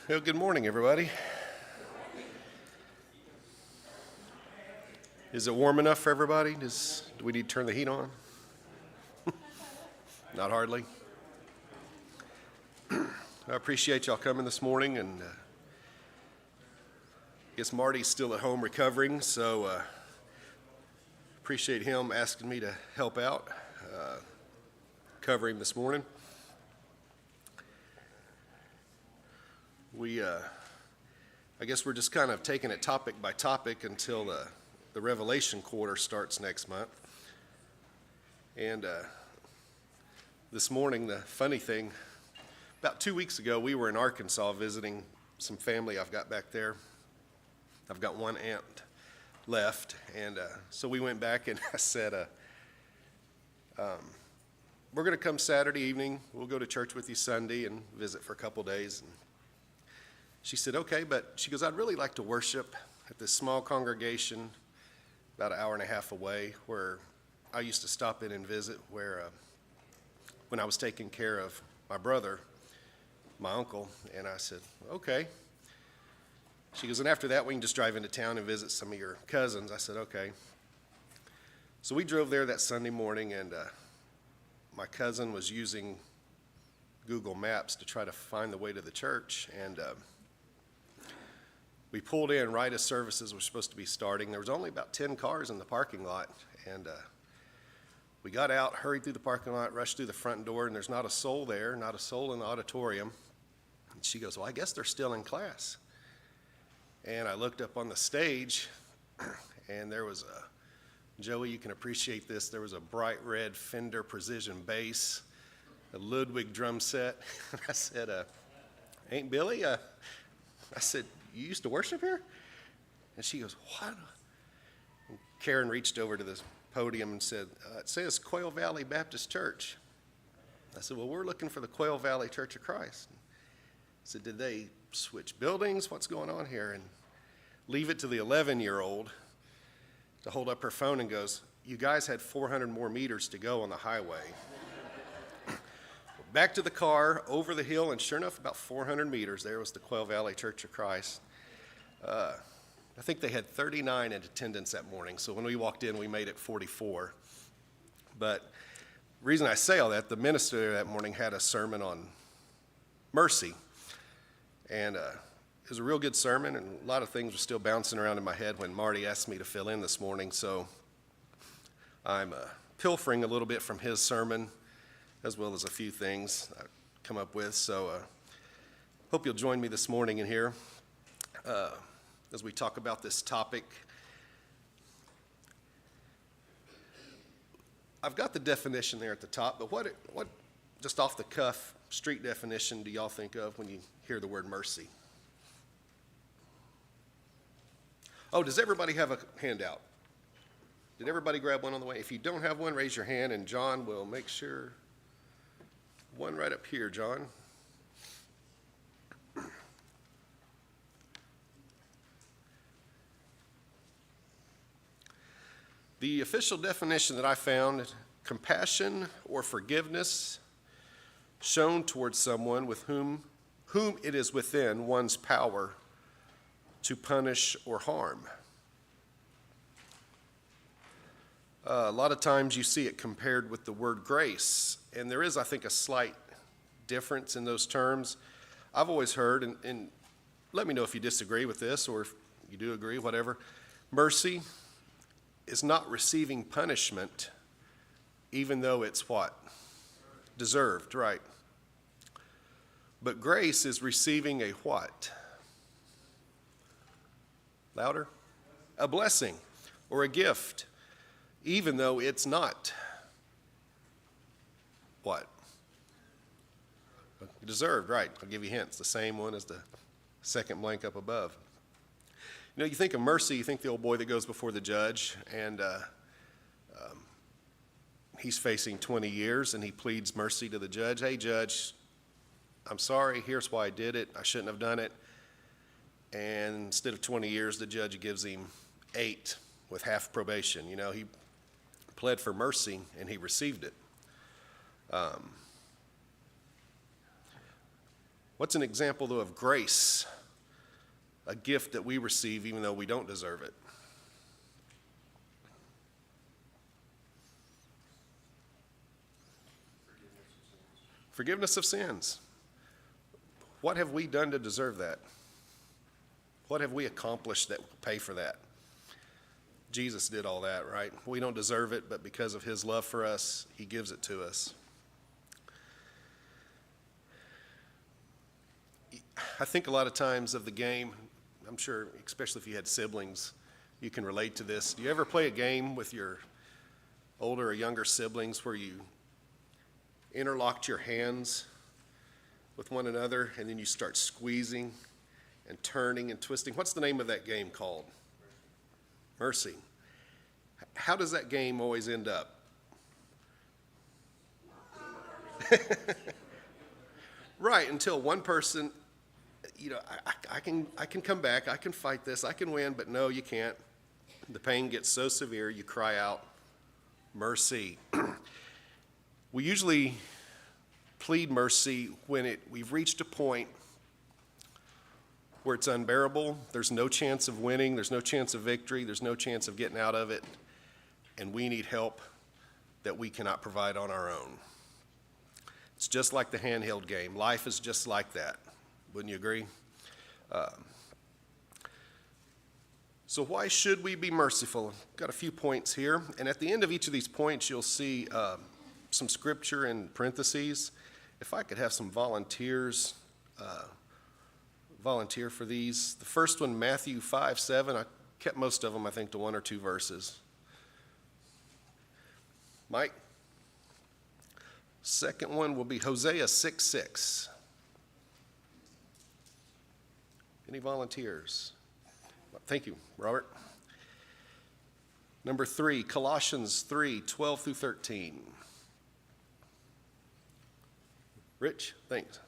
Well, good morning, everybody. Is it warm enough for everybody? Do we need to turn the heat on? Not hardly. I appreciate y'all coming this morning, and I guess Marty's still at home recovering, so appreciate him asking me to help out, cover him this morning. I guess we're just kind of taking it topic by topic until the Revelation quarter starts next month. And this morning, the funny thing, about 2 weeks ago, we were in Arkansas visiting some family I've got back there. I've got one aunt left, and so we went back and I said, we're going to come Saturday evening. We'll go to church with you Sunday and visit for a couple days. And she said, okay, but she goes, I'd really like to worship at this small congregation about an hour and a half away where I used to stop in and visit when I was taking care of my brother, my uncle. And I said, okay. She goes, and after that, we can just drive into town and visit some of your cousins. I said, okay. So we drove there that Sunday morning, and my cousin was using Google Maps to try to find the way to the church, and we pulled in right as services were supposed to be starting. There was only about 10 cars in the parking lot, and we got out, hurried through the parking lot, rushed through the front door, and there's not a soul there, not a soul in the auditorium. And she goes, well, I guess they're still in class. And I looked up on the stage, and there was Joey, you can appreciate this, there was a bright red Fender Precision bass, a Ludwig drum set. I said, Aunt Billy, I said, you used to worship here? And she goes, what? And Karen reached over to the podium and said, it says Quail Valley Baptist Church. I said, well, we're looking for the Quail Valley Church of Christ. I said, did they switch buildings? What's going on here? And leave it to the 11-year-old to hold up her phone and goes, you guys had 400 more meters to go on the highway. Back to the car, over the hill, and sure enough, about 400 meters, there was the Quail Valley Church of Christ. I think they had 39 in attendance that morning, so when we walked in, we made it 44. But the reason I say all that, the minister that morning had a sermon on mercy, and it was a real good sermon, and a lot of things were still bouncing around in my head when Marty asked me to fill in this morning, so I'm pilfering a little bit from his sermon, as well as a few things I've come up with. So hope you'll join me this morning in here as we talk about this topic. I've got the definition there at the top, but what just off the cuff, street definition do y'all think of when you hear the word mercy? Oh, does everybody have a handout? Did everybody grab one on the way? If you don't have one, raise your hand, and John will make sure. One right up here, John. The official definition that I found, compassion or forgiveness shown towards someone with whom it is within one's power to punish or harm. A lot of times you see it compared with the word grace, and there is, I think, a slight difference in those terms. I've always heard, and let me know if you disagree with this or if you do agree, whatever. Mercy is not receiving punishment, even though it's what? Deserved, right. But grace is receiving a what? Louder? A blessing or a gift, even though it's not what? Deserved, right. I'll give you hints. The same one as the second blank up above. You know, you think of mercy, you think the old boy that goes before the judge, and he's facing 20 years, and he pleads mercy to the judge. Hey, judge, I'm sorry. Here's why I did it. I shouldn't have done it. And instead of 20 years, the judge gives him 8 with half probation. You know, he pled for mercy, and he received it. What's an example, though, of grace? A gift that we receive even though we don't deserve it. Forgiveness of sins. What have we done to deserve that? What have we accomplished that will pay for that? Jesus did all that, right? We don't deserve it, but because of his love for us, he gives it to us. I think a lot of times of the game, I'm sure, especially if you had siblings, you can relate to this. Do you ever play a game with your older or younger siblings where you interlocked your hands with one another and then you start squeezing and turning and twisting? What's the name of that game called? Mercy. How does that game always end up? Right, until one person, I can come back, I can fight this, I can win, but no, you can't. The pain gets so severe, you cry out, mercy. We usually plead mercy when we've reached a point where it's unbearable, there's no chance of winning, there's no chance of victory, there's no chance of getting out of it, and we need help that we cannot provide on our own. It's just like the handheld game. Life is just like that. Wouldn't you agree? So why should we be merciful? I've got a few points here, and at the end of each of these points, you'll see some scripture in parentheses. If I could have some volunteers volunteer for these. The first one, Matthew 5:7. I kept most of them, I think, to 1 or 2 verses. Mike? Second one will be Hosea 6:6. Any volunteers? Thank you, Robert. Number 3, Colossians 3:12 through 13. Rich, thanks.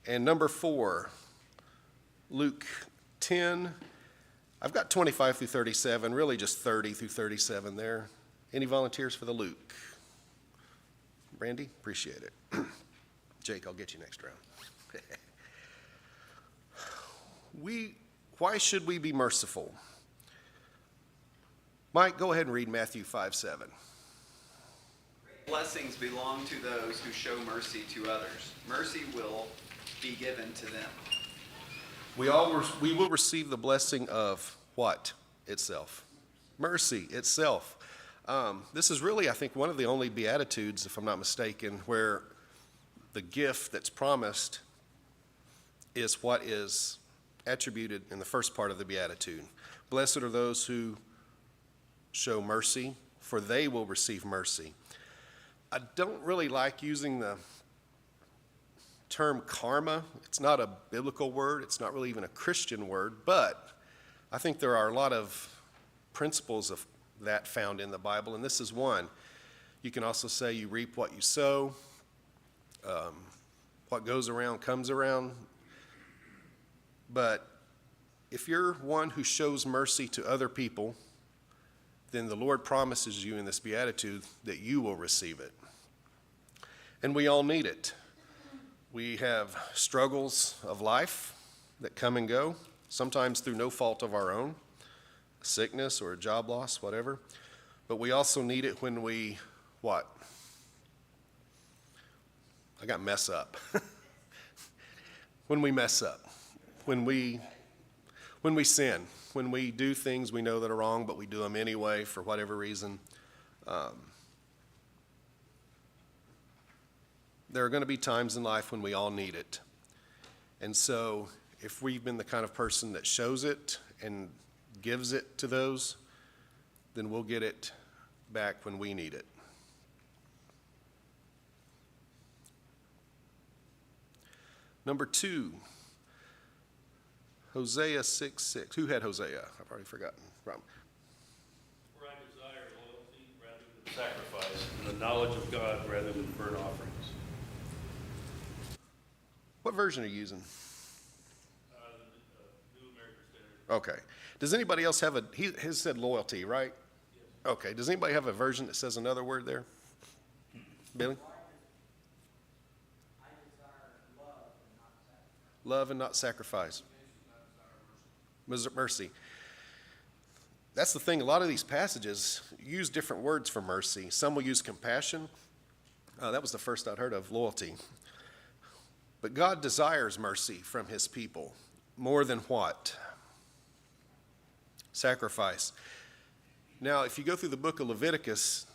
And number 4, Luke 10. I've got 25 through 37, really just 30 through 37 there. Any volunteers for the Luke? Randy, appreciate it. Jake, I'll get you next round. Why should we be merciful? Mike, go ahead and read Matthew 5:7. Blessings belong to those who show mercy to others. Mercy will be given to them. We will receive the blessing of what itself? Mercy itself. This is really, I think, one of the only Beatitudes, if I'm not mistaken, where the gift that's promised is what is attributed in the first part of the Beatitude. Blessed are those who show mercy, for they will receive mercy. I don't really like using the term karma. It's not a biblical word. It's not really even a Christian word, but I think there are a lot of principles of that found in the Bible, and this is one. You can also say you reap what you sow. What goes around comes around. But if you're one who shows mercy to other people, then the Lord promises you in this beatitude that you will receive it. And we all need it. We have struggles of life that come and go, sometimes through no fault of our own, a sickness or a job loss, whatever. But we also need it when we, what? I got mess up. When we mess up. When we sin, when we do things we know that are wrong, but we do them anyway for whatever reason. There are going to be times in life when we all need it. And so if we've been the kind of person that shows it and gives it to those, then we'll get it back when we need it. Number 2. Hosea 6:6. Who had Hosea? I've already forgotten. Rob. For I desire loyalty rather than sacrifice, and the knowledge of God rather than burnt offerings. What version are you using? The New American Standard. Okay. Does anybody else have he has said loyalty, right? Yes. Okay. Does anybody have a version that says another word there? Billy? I desire love and Love and not sacrifice. Mercy. That's the thing. A lot of these passages use different words for mercy. Some will use compassion. That was the first I'd heard of, loyalty. But God desires mercy from his people more than what? Sacrifice. Now, if you go through the book of Leviticus,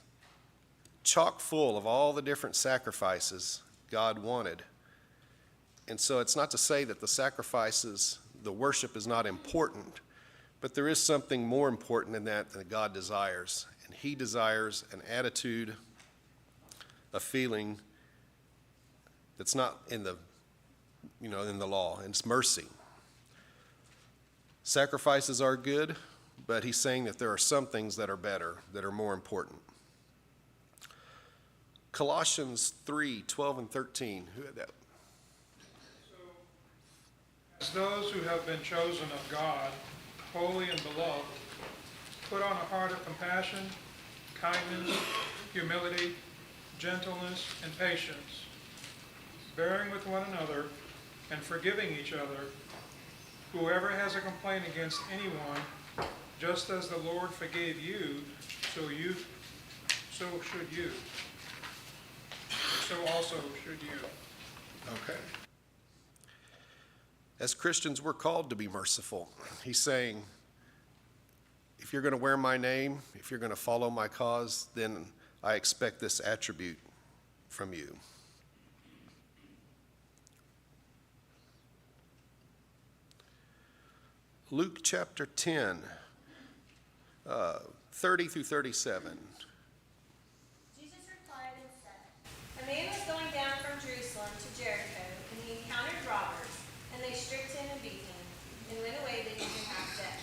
chock full of all the different sacrifices God wanted. And so it's not to say that the sacrifices, the worship is not important, but there is something more important than that God desires. And he desires an attitude, a feeling that's not in the, in the law, and it's mercy. Sacrifices are good, but he's saying that there are some things that are better, that are more important. Colossians 3:12 and 13. Who had that? As those who have been chosen of God, holy and beloved, put on a heart of compassion, kindness, humility, gentleness, and patience, bearing with one another and forgiving each other. Whoever has a complaint against anyone, just as the Lord forgave you, so should you. So also should you. Okay. As Christians, we're called to be merciful. He's saying, if you're going to wear my name, if you're going to follow my cause, then I expect this attribute from you. Luke chapter 10, 30 through 37. Jesus replied and said, "A man was going down from Jerusalem to Jericho, and he encountered robbers, and they stripped him and beat him, and went away leaving him half dead.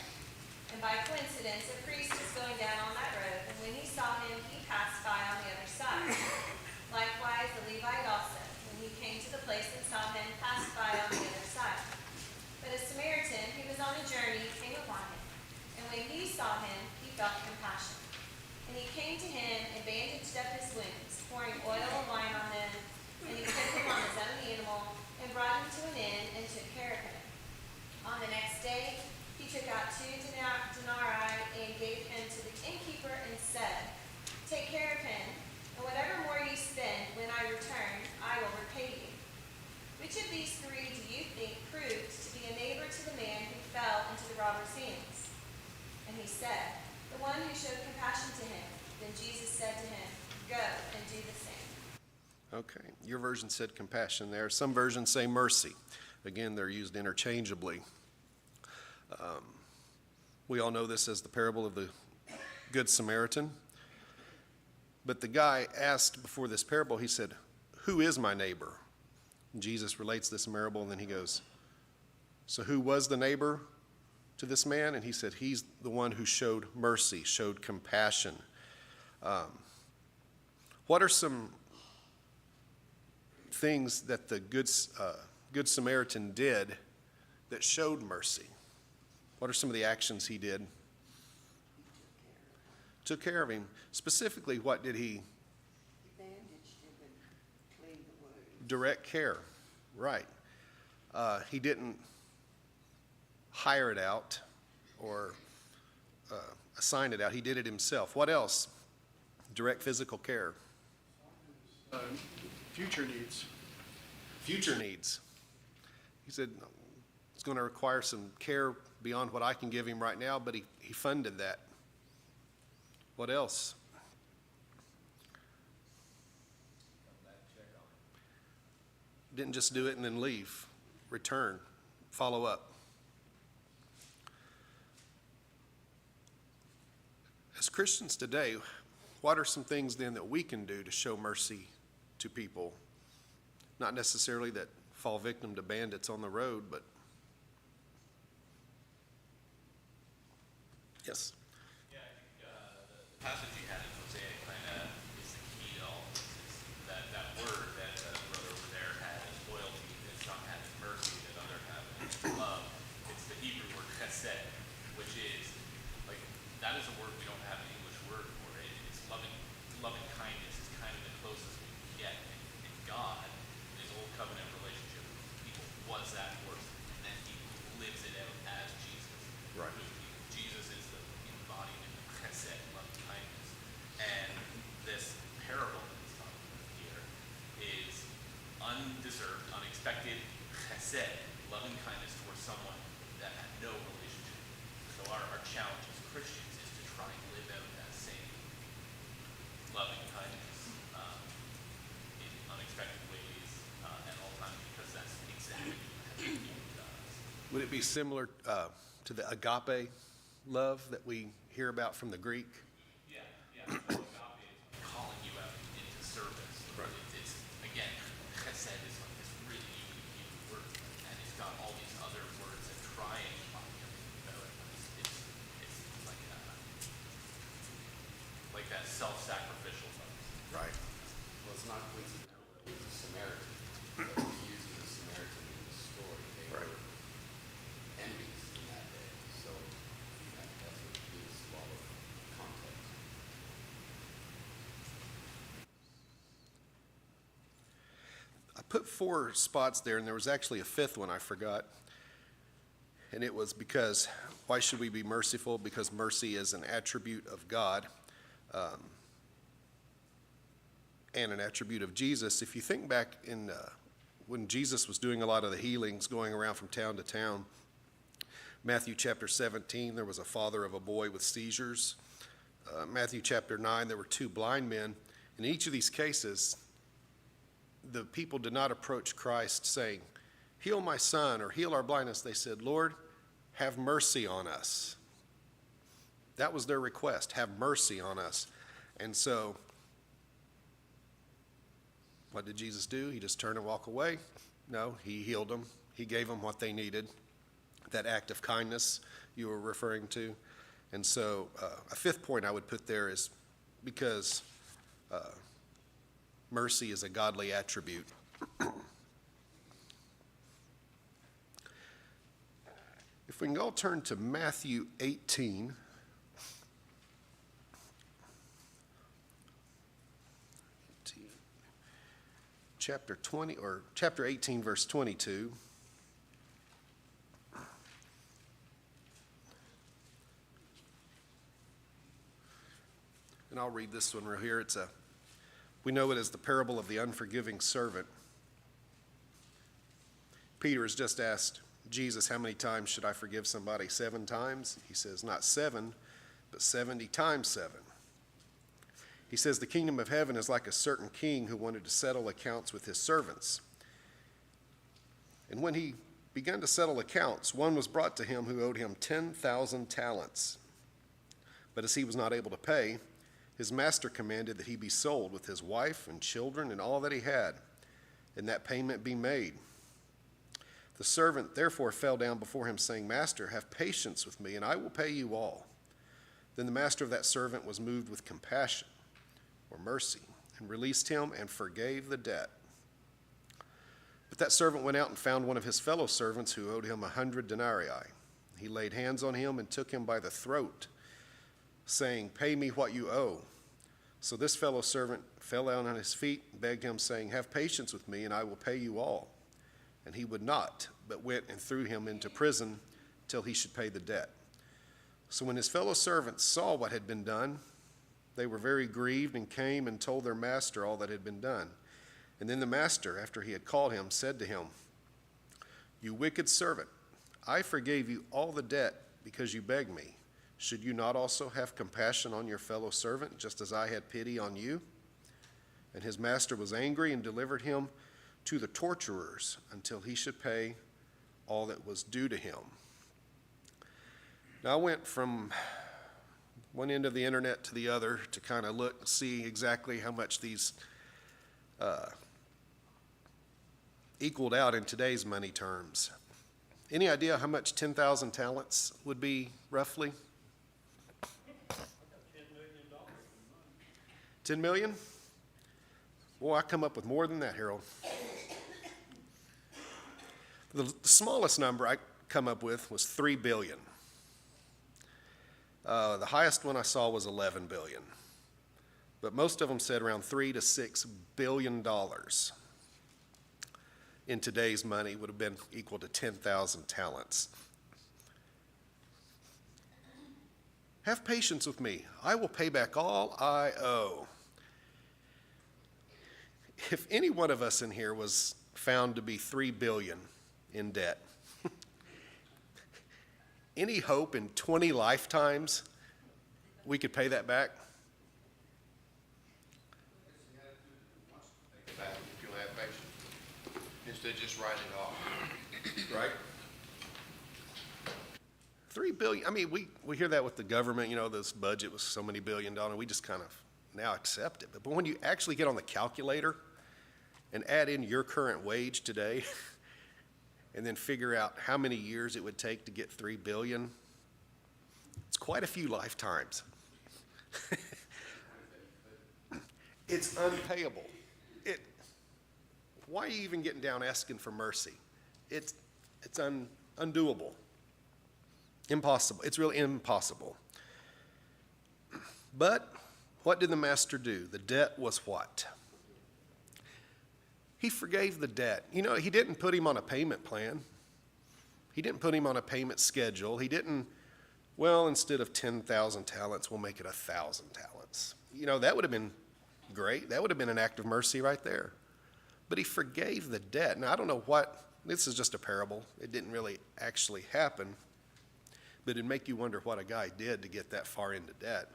And by coincidence, a priest was going down on that road, and when he saw him, he passed by on the other side. Likewise, the Levite also, when he came to the place and saw him, passed by on the other side. But a Samaritan, who was on a journey, came upon him, and when he saw him, he felt compassion. And he came to him and bandaged up his wounds, pouring oil and wine on them, and he put him on his own animal, and brought him to an inn, and took care of him. On the next day, he took out 2 denarii and gave him to the innkeeper, and said, 'Take care of him, and whatever more you spend, when I return, I will repay you.' Which of these 3 do you think proved to be a neighbor to the man who fell into the robber's hands?" And he said, "The one who showed compassion to him." Then Jesus said to him, "Go and do the same." Okay, your version said compassion there. Some versions say mercy. Again, they're used interchangeably. We all know this as the parable of the Good Samaritan. But the guy asked before this parable, he said, "Who is my neighbor?" And Jesus relates this parable, and then he goes, "So who was the neighbor to this man?" And he said, "He's the one who showed mercy, showed compassion." What are some things that the Good Samaritan did that showed mercy? What are some of the actions he did? Took care of him. Specifically, what did he? He bandaged him and cleaned the wound. Direct care, right. He didn't hire it out or assign it out. He did it himself. What else? Direct physical care. Future needs. Future needs. He said it's going to require some care beyond what I can give him right now, but he funded that. What else? Didn't just do it and then leave. Return. Follow up. As Christians today, what are some things then that we can do to show mercy to people? Not necessarily that fall victim to bandits on the road, but yes. Yeah, I think the passage you had in Hosea kind of is the key to all of this. Is that word that the brother over there had is loyalty, that some have is mercy, that other have is love. It's the Hebrew word chesed, which is like that is a word we don't have an English word for it. It's loving kindness is kind of the closest we can get. And God, in his old covenant relationship with people, was that towards Right. Jesus is the embodiment of chesed, loving kindness. And this parable that he's talking about here is undeserved, unexpected chesed, loving kindness towards someone that had no relationship. So our challenge as Christians is to try and live out that same loving kindness in unexpected ways at all times, because that's exactly what heaven does. Would it be similar to the agape love that we hear about from the Greek? Yeah. So agape is calling you out into service. Right. It's again, chesed is like this really unique Hebrew word, and it's got all these other words that try and define everything about it. But it's like that self-sacrificial love. Right. Well, it's not coincidental that it was a Samaritan. That he uses a Samaritan in the story. They Right. were enemies in that day. So that's what gives a lot of context. I put 4 spots there, and there was actually a 5th one I forgot. And it was because, why should we be merciful? Because mercy is an attribute of God and an attribute of Jesus. If you think back in when Jesus was doing a lot of the healings, going around from town to town, Matthew chapter 17, there was a father of a boy with seizures. Matthew chapter 9, there were 2 blind men. In each of these cases, the people did not approach Christ saying, heal my son or heal our blindness. They said, Lord, have mercy on us. That was their request, have mercy on us. And so, what did Jesus do? He just turned and walked away? No, he healed them. He gave them what they needed. That act of kindness you were referring to. And so, a 5th point I would put there is because mercy is a godly attribute. If we can all turn to Matthew 18. Chapter 20, or chapter 18, verse 22. And I'll read this one right here. We know it as the parable of the unforgiving servant. Peter has just asked Jesus, how many times should I forgive somebody? 7 times? He says, not 7, but 70 times 7. He says, the kingdom of heaven is like a certain king who wanted to settle accounts with his servants. And when he began to settle accounts, one was brought to him who owed him 10,000 talents. But as he was not able to pay, his master commanded that he be sold with his wife and children and all that he had, and that payment be made. The servant therefore fell down before him, saying, Master, have patience with me, and I will pay you all. Then the master of that servant was moved with compassion or mercy, and released him and forgave the debt. But that servant went out and found one of his fellow servants who owed him 100 denarii. He laid hands on him and took him by the throat, saying, Pay me what you owe. So this fellow servant fell down on his feet and begged him, saying, Have patience with me, and I will pay you all. And he would not, but went and threw him into prison till he should pay the debt. So when his fellow servants saw what had been done, they were very grieved and came and told their master all that had been done. And then the master, after he had called him, said to him, You wicked servant, I forgave you all the debt because you begged me. Should you not also have compassion on your fellow servant, just as I had pity on you? And his master was angry and delivered him to the torturers until he should pay all that was due to him. Now I went from one end of the internet to the other to kind of look and see exactly how much these equaled out in today's money terms. Any idea how much 10,000 talents would be roughly? $10 million. 10 million? Boy, I come up with more than that, Harold. The smallest number I come up with was 3 billion. The highest one I saw was 11 billion. But most of them said around $3 to $6 billion in today's money would have been equal to 10,000 talents. Have patience with me. I will pay back all I owe. If any one of us in here was found to be $3 billion in debt, any hope in 20 lifetimes we could pay that back? Back if you'll have patience, instead of just writing it off. Right. 3 billion, I mean, we hear that with the government, you know, this budget was so many $1 billion, we just kind of now accept it. But when you actually get on the calculator and add in your current wage today, and then figure out how many years it would take to get 3 billion, it's quite a few lifetimes. It's unpayable. Why are you even getting down asking for mercy? It's undoable. Impossible. It's really impossible. But what did the master do? The debt was what? He forgave the debt. You know, he didn't put him on a payment plan. He didn't put him on a payment schedule. He didn't, well, instead of 10,000 talents, we'll make it 1,000 talents. You know, that would have been great. That would have been an act of mercy right there. But he forgave the debt. Now, I don't know what, this is just a parable. It didn't really actually happen. But it'd make you wonder what a guy did to get that far into debt.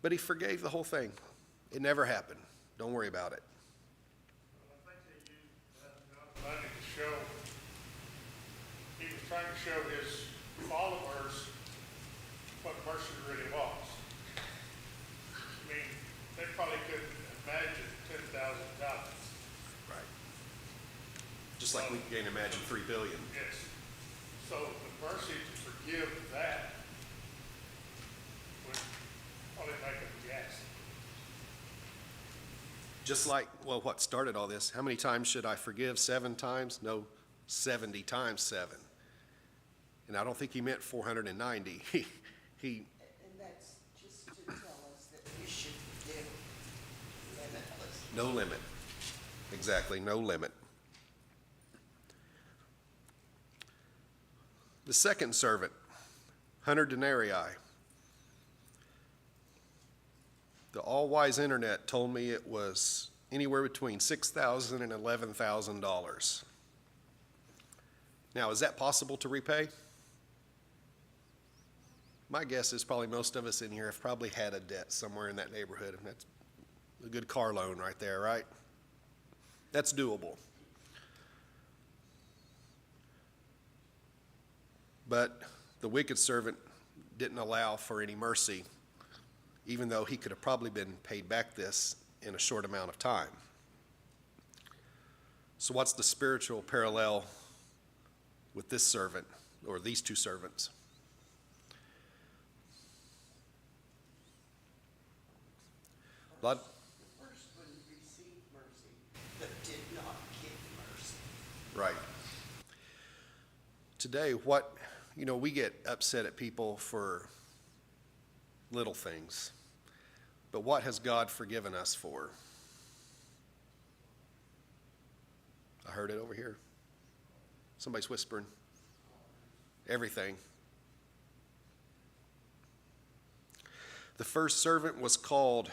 But he forgave the whole thing. It never happened. Don't worry about it. I think they used that money to show, he was trying to show his followers what mercy really was. I mean, they probably couldn't imagine 10,000 talents. Right. Just like we can't imagine 3 billion. Yes. So the mercy to forgive that would probably make them guess. Just like, well, what started all this? How many times should I forgive? 7 times? No, 70 times 7. And I don't think he meant 490. He And that's just to tell us that we should forgive limitless. no limit. Exactly, no limit. The second servant, 100 denarii. The all-wise internet told me it was anywhere between $6,000 and $11,000. Now, is that possible to repay? My guess is probably most of us in here have probably had a debt somewhere in that neighborhood, and that's a good car loan right there, right? That's doable. But the wicked servant didn't allow for any mercy, even though he could have probably been paid back this in a short amount of time. So what's the spiritual parallel with this servant, or these two servants? The first one received mercy, but did not give mercy. Right. Today, we get upset at people for little things. But what has God forgiven us for? I heard it over here. Somebody's whispering. Everything. The first servant was called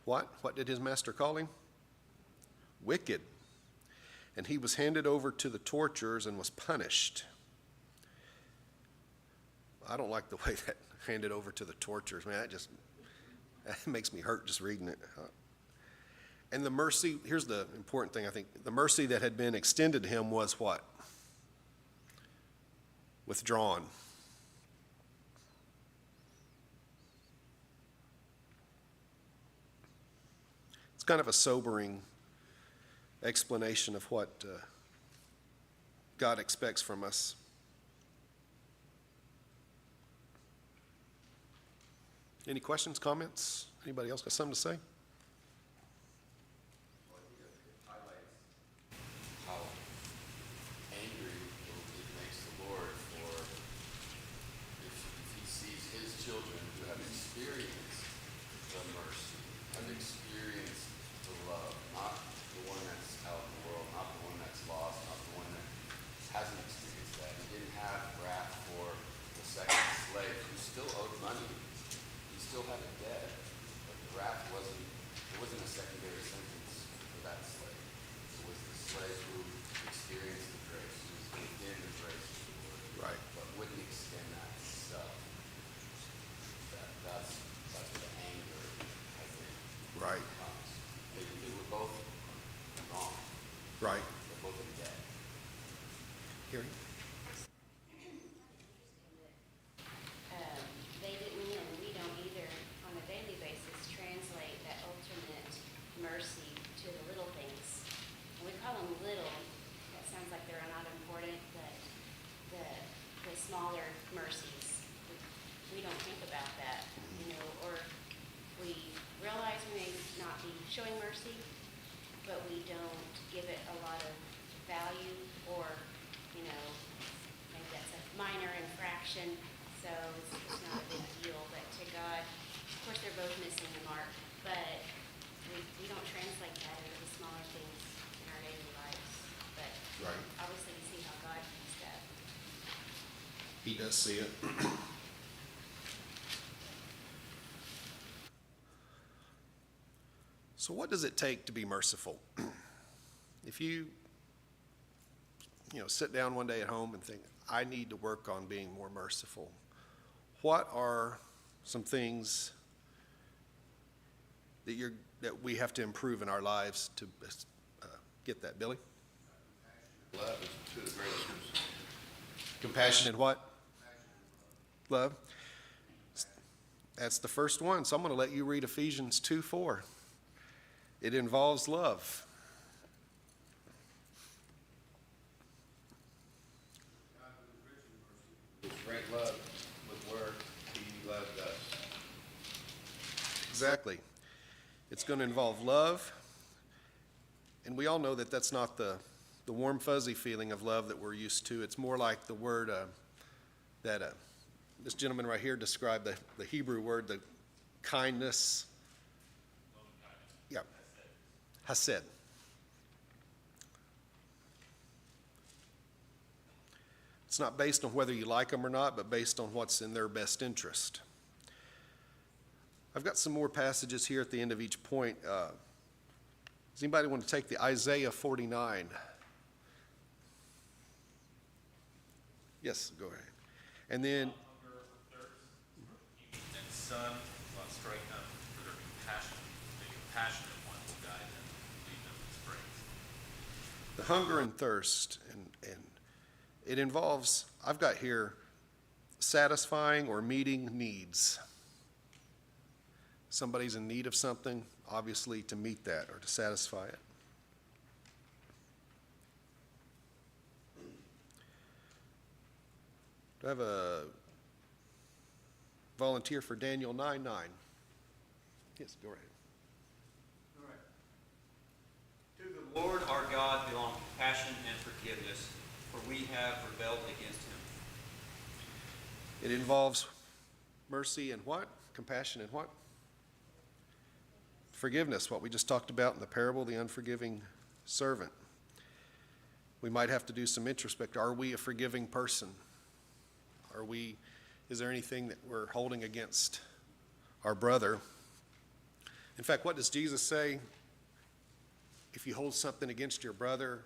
what? What did his master call him? Wicked. And he was handed over to the torturers and was punished. I don't like the way that handed over to the torturers. Man, that makes me hurt just reading it. And the mercy, here's the important thing, I think. The mercy that had been extended to him was what? Withdrawn. It's kind of a sobering explanation of what God expects from us. Any questions, comments? Anybody else got something to say? Well, I think it highlights how angry it makes the Lord for if he sees his children who have experienced the mercy, have experienced the love, not the one that's out in the world, not the one that's lost, not the one that hasn't experienced that. He didn't have wrath for the second slave Hearing? They didn't, and we don't either, on a daily basis, translate that ultimate mercy to the little things. And we call them little, that sounds like they're not important, but the smaller mercies, we don't think about that, or we realize we may not be showing mercy, but we don't give it a lot of value, or, maybe that's a minor infraction, so it's not a big deal. But to God, of course, they're both missing the mark, but we don't translate that into the smaller things in our daily lives. But Right. obviously, we see how God views that. He does see it. So what does it take to be merciful? If you sit down one day at home and think, I need to work on being more merciful, what are some things that we have to improve in our lives to get that, Billy? Love is two of the greatest ones. Compassion and what? Love. That's the first one. So I'm going to let you read Ephesians 2:4. It involves love. His great love was where he loved us. Exactly. It's going to involve love. And we all know that that's not the warm, fuzzy feeling of love that we're used to. It's more like the word that this gentleman right here described, the Hebrew word, the kindness. Yeah. Hased. It's not based on whether you like them or not, but based on what's in their best interest. I've got some more passages here at the end of each point. Does anybody want to take the Isaiah 49? Yes, go ahead. And then, And sun will not strike them, for their compassion, the compassionate one will guide them, lead them in springs. the hunger and thirst, and it involves, I've got here, satisfying or meeting needs. Somebody's in need of something, obviously to meet that or to satisfy it. Do I have a volunteer for Daniel 9:9? Yes, go ahead. All right. To the Lord our God belong compassion and forgiveness, for we have rebelled against him. It involves mercy and what? Compassion and what? Forgiveness, what we just talked about in the parable, the unforgiving servant. We might have to do some introspect. Are we a forgiving person? Is there anything that we're holding against our brother? In fact, what does Jesus say? If you hold something against your brother,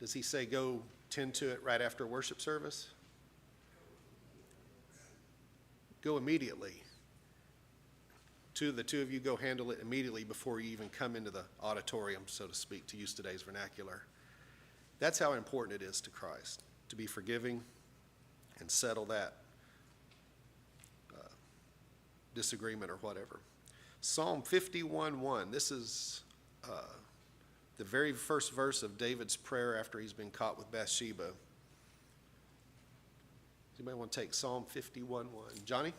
does he say go tend to it right after worship service? Go immediately. The two of you go handle it immediately before you even come into the auditorium, so to speak, to use today's vernacular. That's how important it is to Christ, to be forgiving and settle that disagreement or whatever. Psalm 51:1. This is the very first verse of David's prayer after he's been caught with Bathsheba. Does anybody want to take Psalm 51:1? Johnny?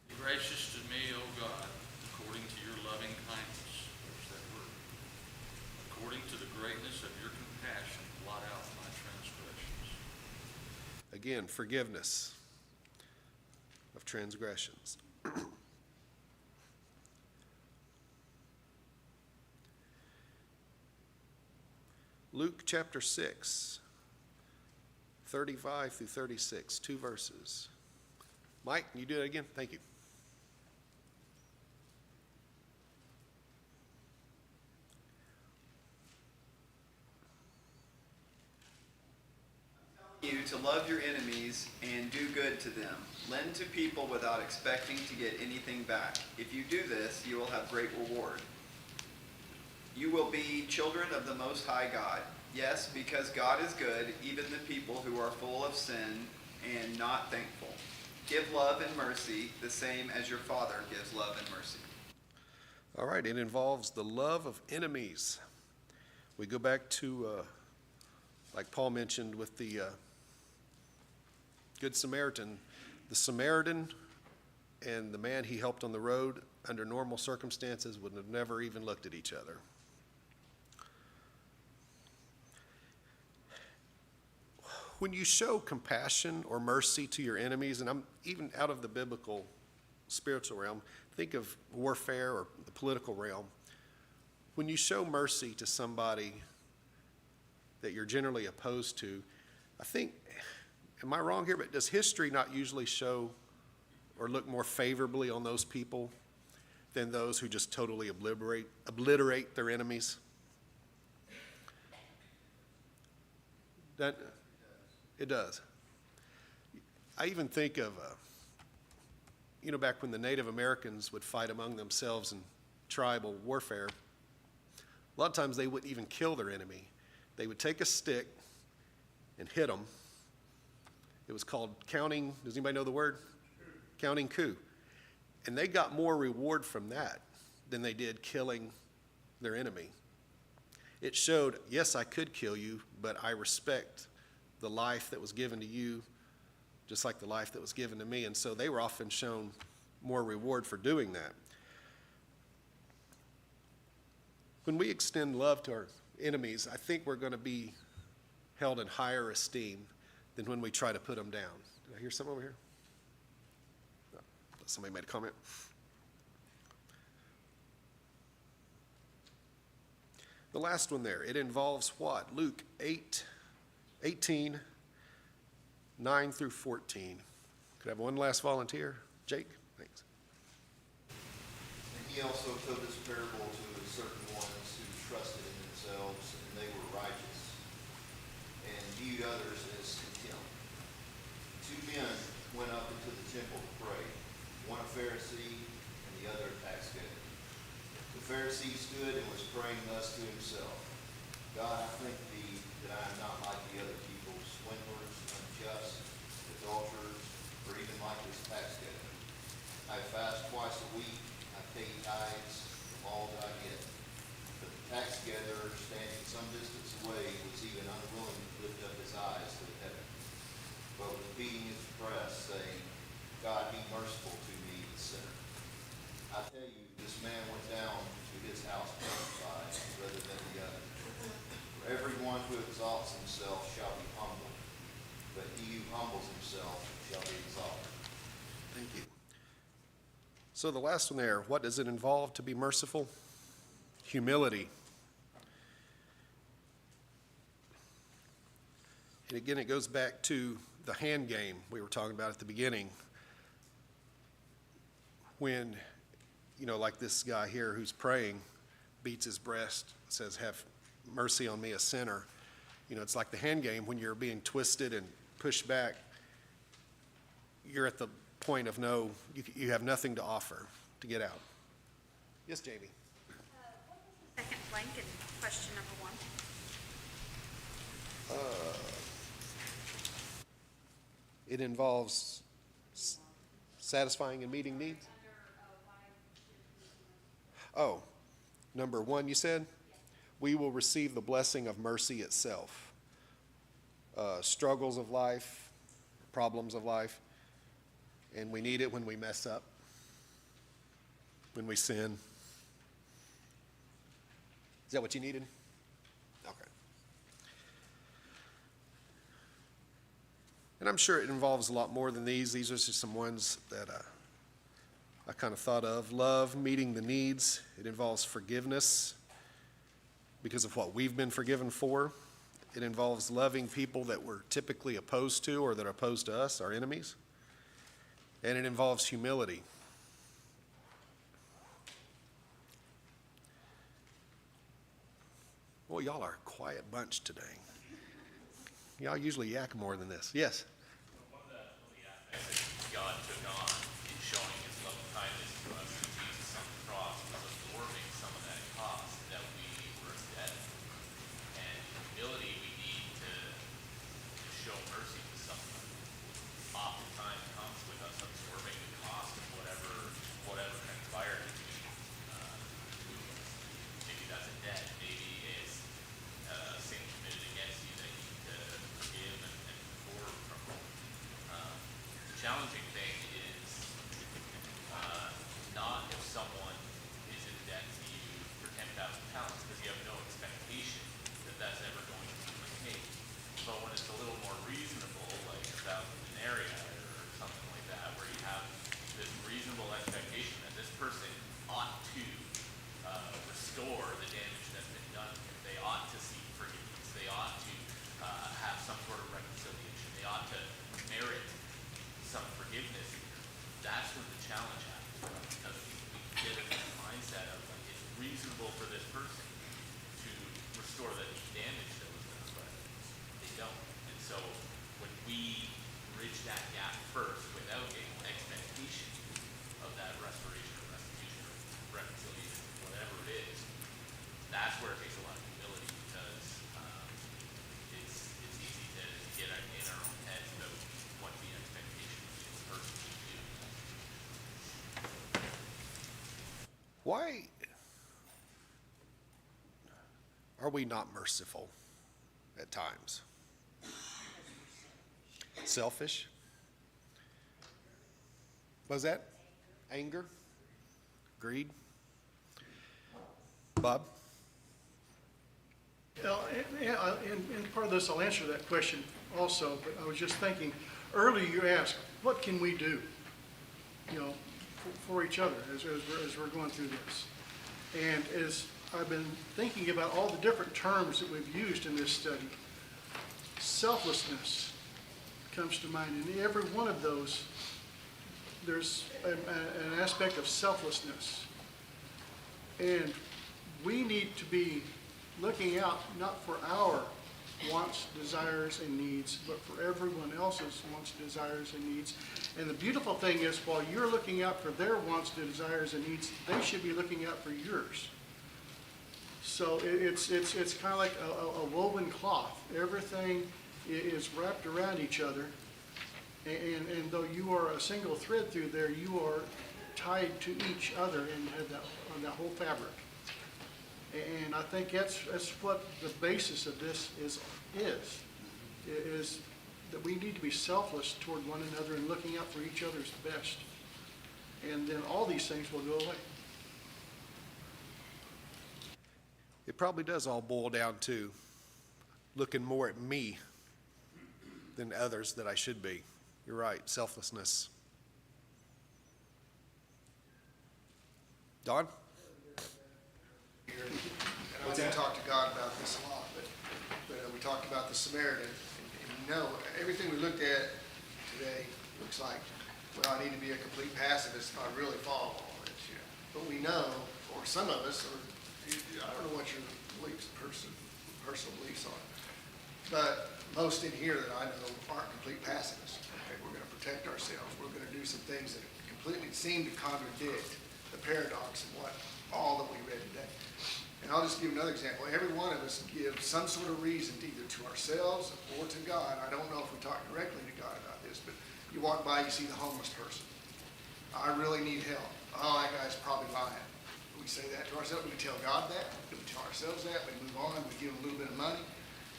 Be gracious to me, O God, according to your loving kindness. There's that word. According to the greatness of your compassion, blot out my transgressions. Again, forgiveness of transgressions. Luke chapter 6, 35 through 36, 2 verses. Mike, can you do it again? Thank you. You to love your enemies and do good to them. Lend to people without expecting to get anything back. If you do this, you will have great reward. You will be children of the Most High God. Yes, because God is good, even the people who are full of sin and not thankful. Give love and mercy the same as your Father gives love and mercy. All right, it involves the love of enemies. We go back to, like Paul mentioned with the Good Samaritan. The Samaritan and the man he helped on the road, under normal circumstances, would have never even looked at each other. When you show compassion or mercy to your enemies, and I'm even out of the biblical spiritual realm, think of warfare or the political realm. When you show mercy to somebody that you're generally opposed to, I think, am I wrong here, but does history not usually show or look more favorably on those people than those who just totally obliterate their enemies? It does. I even think of, back when the Native Americans would fight among themselves in tribal warfare, a lot of times they wouldn't even kill their enemy. They would take a stick and hit them. It was called counting, does anybody know the word? Counting coup. And they got more reward from that than they did killing their enemy. It showed, yes, I could kill you, but I respect the life that was given to you, just like the life that was given to me. And so they were often shown more reward for doing that. When we extend love to our enemies, I think we're going to be held in higher esteem than when we try to put them down. Did I hear something over here? No. Somebody made a comment. The last one there, it involves what? Luke 18, 9 through 14. Could I have one last volunteer? Jake? Thanks. And he also told this parable to certain ones who trusted in themselves, and they were righteous, and viewed others as contempt. Two men went up into the temple to pray, one a Pharisee and the other a tax gatherer. The Pharisee stood and was praying thus to himself, God, I thank thee that I am not like the other people, swindlers, unjust, adulterers, or even like this tax gatherer. I fast twice a week, I pay tithes from all that I get. But the tax gatherer, standing some distance away, was even unwilling to lift up his eyes to heaven, but was beating his breast, saying, God, be merciful to me, the sinner. I tell you, this man went down to his house justified rather than the other. For everyone who exalts himself shall be humbled, but he who humbles himself shall be exalted. Thank you. So the last one there, what does it involve to be merciful? Humility. And again, it goes back to the hand game we were talking about at the beginning. When, like this guy here who's praying, beats his breast, says, have mercy on me, a sinner. It's like the hand game when you're being twisted and pushed back. You're at the point of no, you have nothing to offer to get out. Yes, Jamie? What was the second blank in question number 1? It involves satisfying and meeting needs. Oh, number 1, you said? We will receive the blessing of mercy itself. Struggles of life, problems of life, and we need it when we mess up, when we sin. Is that what you needed? Okay. And I'm sure it involves a lot more than these. These are just some ones that I kind of thought of. Love, meeting the needs. It involves forgiveness because of what we've been forgiven for. It involves loving people that we're typically opposed to or that are opposed to us, our enemies. And it involves humility. Well, y'all are a quiet bunch today. Y'all usually yak more than this. Yes? One of the aspects that God took on in showing his love and kindness to us through Jesus on the cross was absorbing some of that cost that we were in debt. And humility Why are we not merciful at times? Selfish? What was that? Anger? Greed? Bob? And part of this, I'll answer that question also, but I was just thinking, earlier you asked, what can we do, for each other as we're going through this? And as I've been thinking about all the different terms that we've used in this study, selflessness comes to mind. In every one of those, there's an aspect of selflessness. And we need to be looking out not for our wants, desires, and needs, but for everyone else's wants, desires, and needs. And the beautiful thing is, while you're looking out for their wants, desires, and needs, they should be looking out for yours. So it's kind of like a woven cloth. Everything is wrapped around each other. And though you are a single thread through there, you are tied to each other and have that whole fabric. And I think that's what the basis of this is that we need to be selfless toward one another and looking out for each other's best. And then all these things will go away. It probably does all boil down to looking more at me than others that I should be. You're right, selflessness. Don? And we didn't talk to God about this a lot, but we talked about the Samaritan. And everything we looked at today looks like, well, I need to be a complete pacifist if I really follow all this. But we know, or some of us, or I don't know what your beliefs, personal beliefs are, but most in here that I know aren't complete pacifists. Okay, we're going to protect ourselves. We're going to do some things that completely seem to contradict the paradox of what all that we read today. And I'll just give another example. Every one of us gives some sort of reason to either to ourselves or to God. I don't know if we talk directly to God about this, but you walk by, you see the homeless person. I really need help. Oh, that guy's probably lying. We say that to ourselves. Do we tell God that? Do we tell ourselves that? We move on. We give him a little bit of money.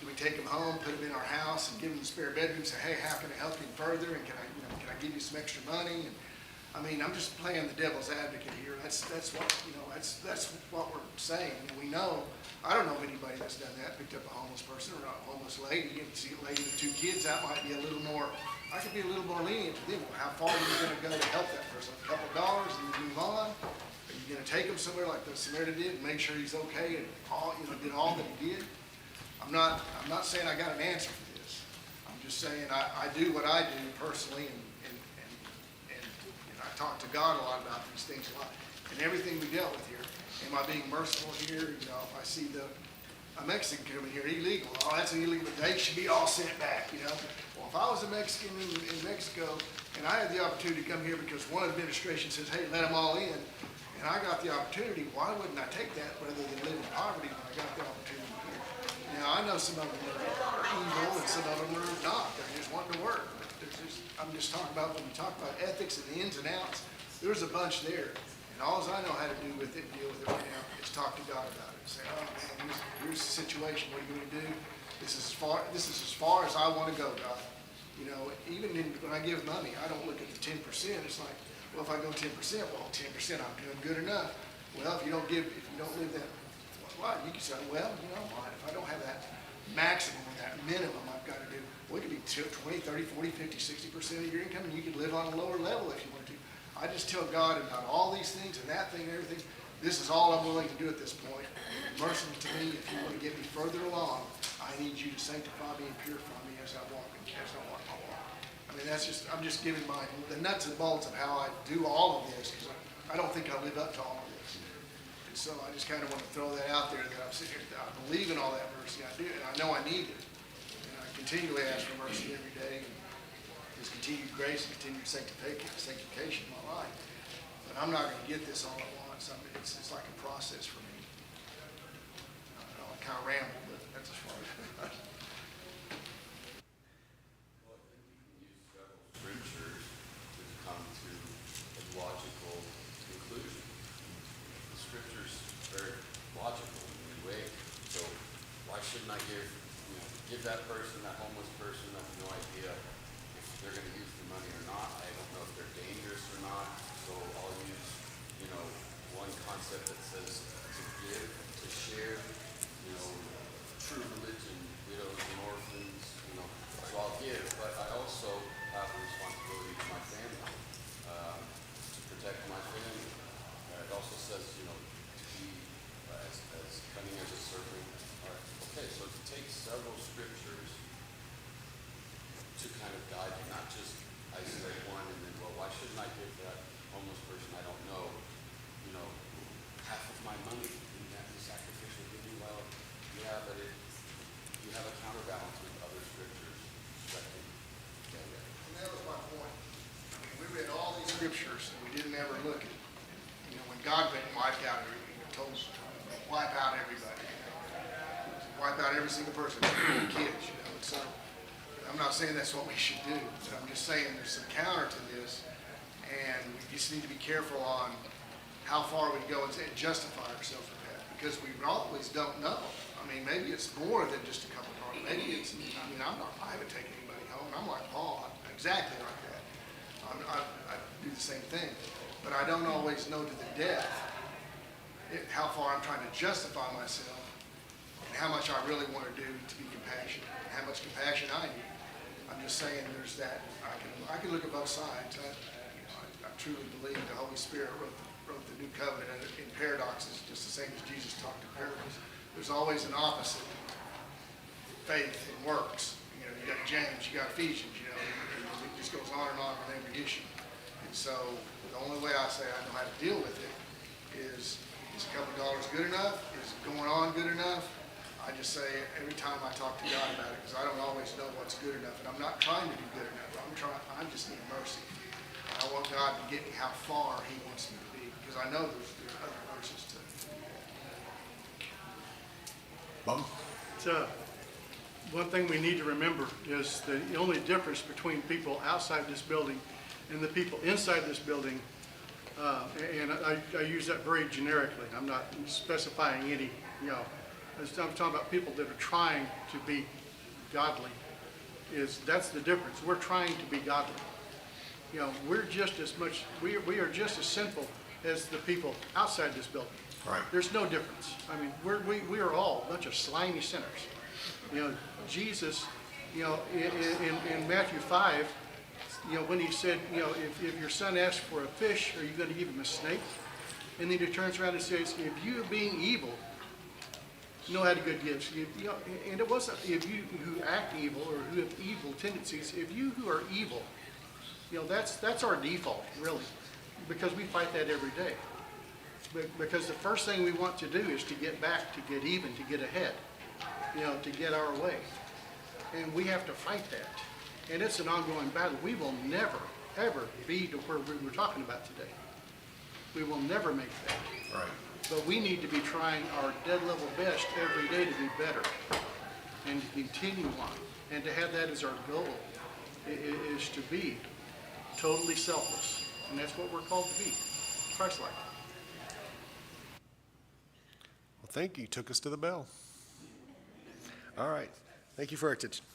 Do we take him home, put him in our house, and give him the spare bedroom? Say, hey, how can I help you further? And can I give you some extra money? And I mean, I'm just playing the devil's advocate here. That's what that's what we're saying. We know. I don't know of anybody that's done that. Picked up a homeless person or a homeless lady. You see a lady with 2 kids. That might be a little more. I could be a little more lenient to them. How far are you going to go to help that person? A couple dollars and then move on. Are you going to take him somewhere like the Samaritan did and make sure he's okay and did all that he did? I'm not saying I got an answer for this. I'm just saying I do what I do personally, and I talk to God a lot about these things a lot. And everything we dealt with here, am I being merciful here? If I see a Mexican coming here illegal, oh, that's illegal. They should be all sent back. Well, if I was a Mexican in Mexico and I had the opportunity to come here because one administration says, hey, let them all in, and I got the opportunity, why wouldn't I take that rather than live in poverty when I got the opportunity here? Now, I know some of them are evil and some of them are not. They're just wanting to work. But I'm just talking about when you talk about ethics and the ins and outs, there's a bunch there. And all I know how to do with it and deal with it right now is talk to God about it. Say, oh man, here's the situation. What are you going to do? This is as far as I want to go, God. Even when I give money, I don't look at the 10%. It's like, well, if I go 10%, well, 10% I'm doing good enough. Well, if you don't live that, well, you can say, well, if I don't have that maximum or that minimum I've got to do, well, it could be 20, 30, 40, 50, 60% of your income, and you could live on a lower level if you want to. I just tell God about all these things and that thing and everything. This is all I'm willing to do at this point. Merciful to me, if you want to get me further along, I need you to sanctify me and purify me as I walk my walk. I mean, I'm just giving the nuts and bolts of how I do all of this, because I don't think I live up to all of this. And so I just kind of want to throw that out there, that I'm sitting here, I believe in all that mercy. I do, and I know I need it. And I continually ask for mercy every day, and His continued grace and continued sanctification in my life. But I'm not going to get this all at once. It's like a process for me. I kind of ramble, but that's as far as Well, I think we can use several scriptures to come to a logical conclusion. The that person, that homeless person, I have no idea if they're gonna use the money or not. I don't know if they're dangerous or not, so I'll use, one concept that says to give, to share, true religion, widows and orphans, so I'll give, but I also have a responsibility to my family, to protect my family. It also says, to be as cunning as a serpent. All right, okay, so to take several scriptures to kind of guide you, not just isolate one and then, well, why shouldn't I give that homeless person I don't know, half of my money in that sacrificial giving? Well, yeah, but you have a counterbalance with other scriptures that can And that was my point. I mean, we read all these scriptures and we didn't ever look at, when God went and wiped out, told us to wipe out everybody. Wipe out every single person, including kids, and so I'm not saying that's what we should do, but I'm just saying there's some counter to this, and we just need to be careful on how far we go and justify ourselves with that, because we always don't know. I mean, maybe it's more than just a couple of cars. Maybe it's, I haven't taken anybody home. I'm like Paul, I'm exactly like that. I do the same thing, but I don't always know to the depth how far I'm trying to justify myself and how much I really want to do to be compassionate, and how much compassion I need. I'm just saying there's that, I can look at both sides. I truly believe the Holy Spirit wrote the New Covenant in paradoxes, just the same as Jesus talked in parables. There's always an opposite, faith and works. You got James, you got Ephesians, and it just goes on and on every issue. And so the only way I say I know how to deal with it is a couple of dollars good enough? Is going on good enough? I just say every time I talk to God about it, because I don't always know what's good enough, and I'm not trying to do good enough. I just need mercy. I want God to get me how far He wants me to be, because I know there's other verses to. Bum? So, one thing we need to remember is the only difference between people outside this building and the people inside this building, and I use that very generically. I'm not specifying any, I'm talking about people that are trying to be godly. That's the difference. We're trying to be godly. We're just as much, we are just as sinful as the people outside this building. Right. There's no difference. I mean, we are all a bunch of slimy sinners. Jesus, in Matthew 5, when he said, if your son asks for a fish, are you going to give him a snake? And then he turns around and says, if you being evil know how to good gifts, and it wasn't if you who act evil or who have evil tendencies, if you who are evil, that's our default, really, because we fight that every day. Because the first thing we want to do is to get back, to get even, to get ahead, to get our way. And we have to fight that. And it's an ongoing battle. We will never, ever be to where we were talking about today. We will never make that. Right. But we need to be trying our dead level best every day to be better and to continue on. And to have that as our goal is to be totally selfless. And that's what we're called to be, Christ-like. Well, thank you. You took us to the bell. All right. Thank you for your attention.